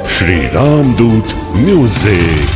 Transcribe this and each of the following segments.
श्री रामदूत music.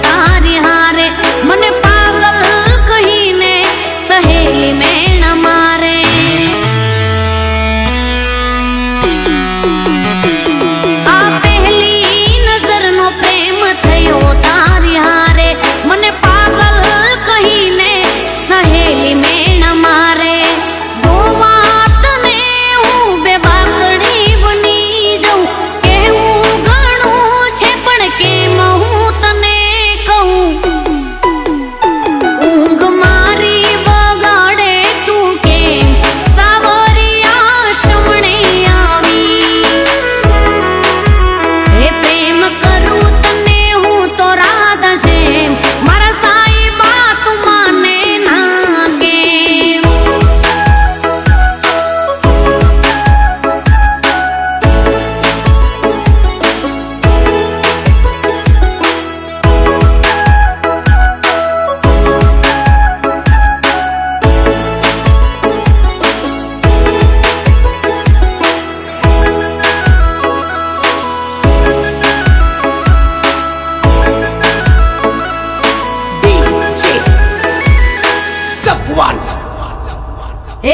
तारी हारे मने पागल कहीने सहेली में न मारे। आ पहली नजर नो प्रेम थयो तारी हारे मने पागल कहीने सहेली में न मारे। जो बात ने हूँ बेबाकड़ी बनी जाऊं केहूं घणું છે પણ કેમ હું તને ઊંઘ મારી બગાડે તું કેમ સાવરિયા શમણે આવી। હે પ્રેમ કરું તને હું તો રાધા છે મારા સાઈબા તું માને ના કેમ।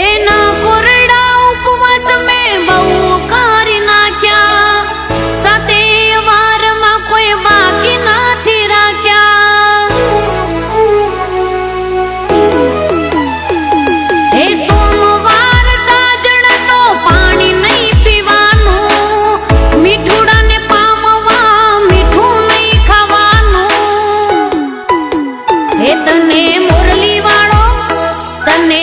એના કોરડા ઉપવાસ મેં બહુ કરી નાખ્યા સાતે વારમાં કોઈ બાકી નથી રાખ્યા। એ સોમવાર સાજણ તો પાણી નહીં પીવાનું મીઠુડાને પામવા મીઠું નહીં ખાવાનું। એ તને મુરલી વાળો તને